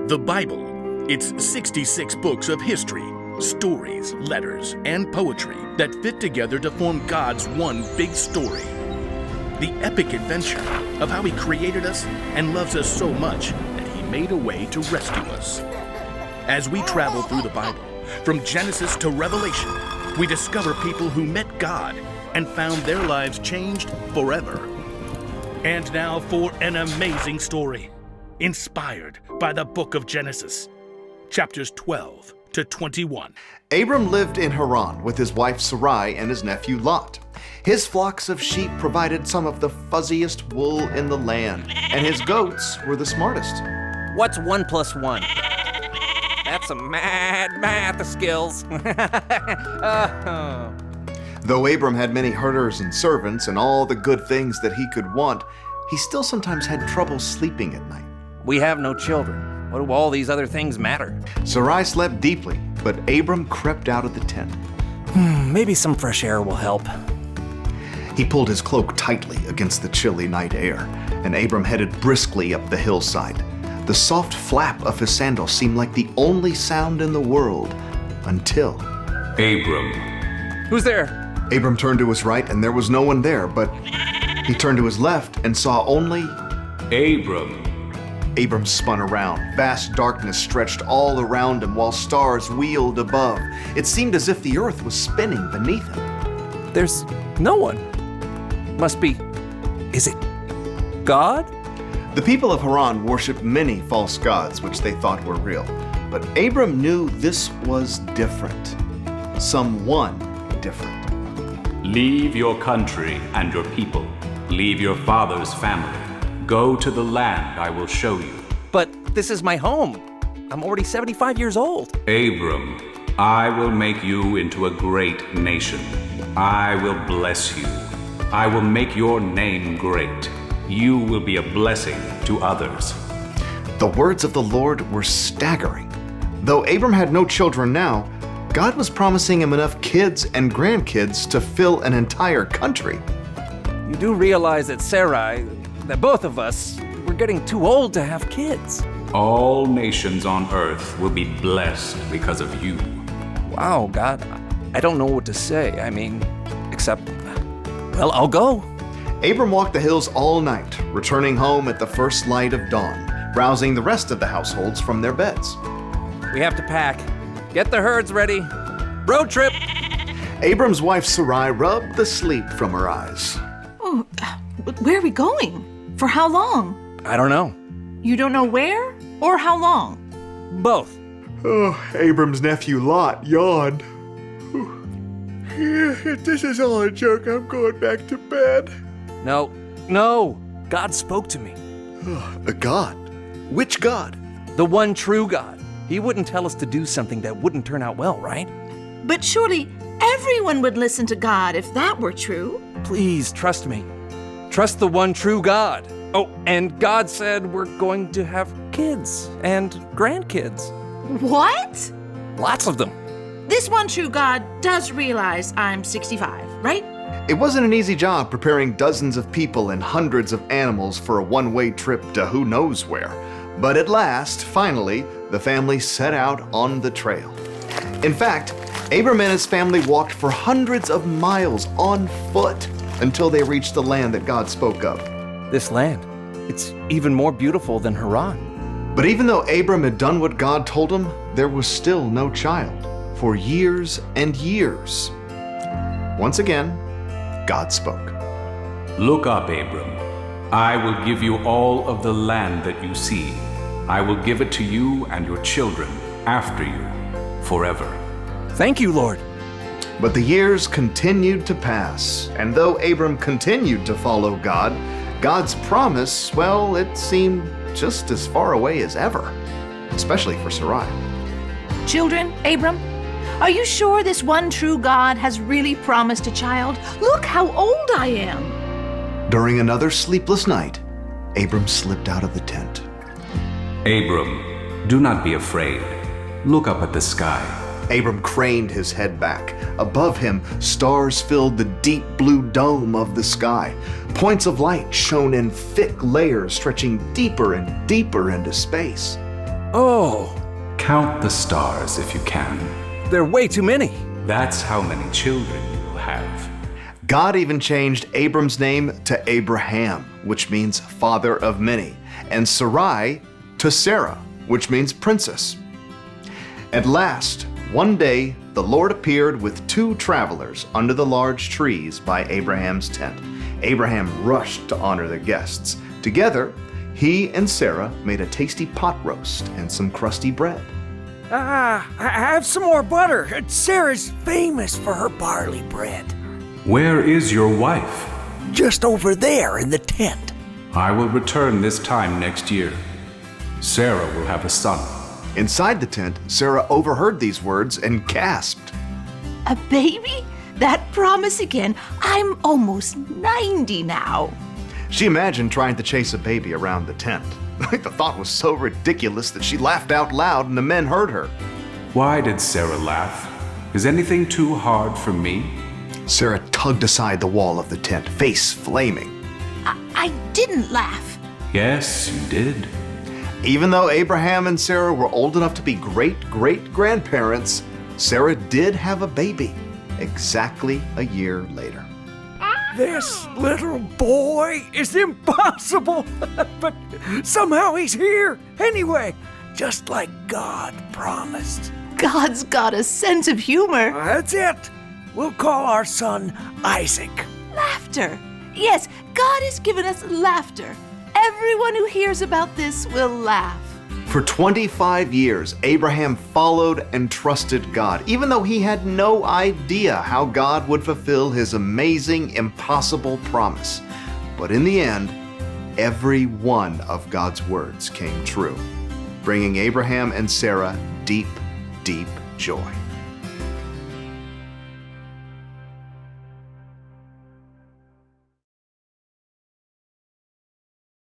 The Bible. It's 66 books of history, stories, letters, and poetry that fit together to form God's one big story. The epic adventure of how He created us and loves us so much that He made a way to rescue us. As we travel through the Bible, from Genesis to Revelation, we discover people who met God and found their lives changed forever. And now for an amazing story, inspired by the book of Genesis, chapters 12 to 21. Abram lived in Haran with his wife Sarai and his nephew Lot. His flocks of sheep provided some of the fuzziest wool in the land, and his goats were the smartest. What's 1 + 1? That's some mad math skills. Though Abram had many herders and servants and all the good things that he could want, he still sometimes had trouble sleeping at night. We have no children. What do all these other things matter? Sarai slept deeply, but Abram crept out of the tent. Maybe some fresh air will help. He pulled his cloak tightly against the chilly night air, and Abram headed briskly up the hillside. The soft flap of his sandal seemed like the only sound in the world, until... Abram. Who's there? Abram turned to his right, and there was no one there, but he turned to his left and saw only... Abram. Abram spun around. Vast darkness stretched all around him while stars wheeled above. It seemed as if the earth was spinning beneath him. There's no one. Must be... Is it God? The people of Haran worshipped many false gods which they thought were real. But Abram knew this was different. Someone different. Leave your country and your people. Leave your father's family. Go to the land I will show you. But this is my home. I'm already 75 years old. Abram, I will make you into a great nation. I will bless you. I will make your name great. You will be a blessing to others. The words of the Lord were staggering. Though Abram had no children now, God was promising him enough kids and grandkids to fill an entire country. You do realize that Sarai, that both of us, we're getting too old to have kids. All nations on earth will be blessed because of you. Wow, God, I don't know what to say. I mean, except, well, I'll go. Abram walked the hills all night, returning home at the first light of dawn, rousing the rest of the households from their beds. We have to pack. Get the herds ready. Road trip. Abram's wife Sarai rubbed the sleep from her eyes. Oh, where are we going? For how long? I don't know. You don't know where or how long? Both. Oh, Abram's nephew Lot yawned. If this is all a joke, I'm going back to bed. No. God spoke to me. A god? Which god? The one true God. He wouldn't tell us to do something that wouldn't turn out well, right? But surely everyone would listen to God if that were true. Please, trust me. Trust the one true God. Oh, and God said we're going to have kids and grandkids. What? Lots of them. This one true God does realize I'm 65, right? It wasn't an easy job preparing dozens of people and hundreds of animals for a one-way trip to who knows where. But at last, finally, the family set out on the trail. In fact, Abram and his family walked for hundreds of miles on foot until they reached the land that God spoke of. This land, it's even more beautiful than Haran. But even though Abram had done what God told him, there was still no child for years and years. Once again, God spoke. Look up, Abram. I will give you all of the land that you see. I will give it to you and your children after you, forever. Thank you, Lord. But the years continued to pass, and though Abram continued to follow God, God's promise, well, it seemed just as far away as ever, especially for Sarai. Children, Abram, are you sure this one true God has really promised a child? Look how old I am. During another sleepless night, Abram slipped out of the tent. Abram, do not be afraid. Look up at the sky. Abram craned his head back. Above him, stars filled the deep blue dome of the sky. Points of light shone in thick layers stretching deeper and deeper into space. Oh, Count the stars if you can. there are way too many. That's how many children you will have. God even changed Abram's name to Abraham, which means father of many, and Sarai to Sarah, which means princess. At last, one day, the Lord appeared with two travelers under the large trees by Abraham's tent. Abraham rushed to honor the guests. Together, he and Sarah made a tasty pot roast and some crusty bread. I have some more butter. Sarah's famous for her barley bread. Where is your wife? Just over there in the tent. I will return this time next year. Sarah will have a son. Inside the tent, Sarah overheard these words and gasped. A baby? That promise again. I'm almost 90 now. She imagined trying to chase a baby around the tent. The thought was so ridiculous that she laughed out loud and the men heard her. Why did Sarah laugh? Is anything too hard for me? Sarah tugged aside the wall of the tent, face flaming. I didn't laugh. Yes, you did. Even though Abraham and Sarah were old enough to be great-great-grandparents, Sarah did have a baby exactly a year later. This little boy is impossible, but somehow he's here anyway, just like God promised. God's got a sense of humor. That's it. We'll call our son Isaac. Laughter. Yes, God has given us laughter. Everyone who hears about this will laugh. For 25 years, Abraham followed and trusted God, even though he had no idea how God would fulfill his amazing, impossible promise. But in the end, every one of God's words came true, bringing Abraham and Sarah deep, deep joy.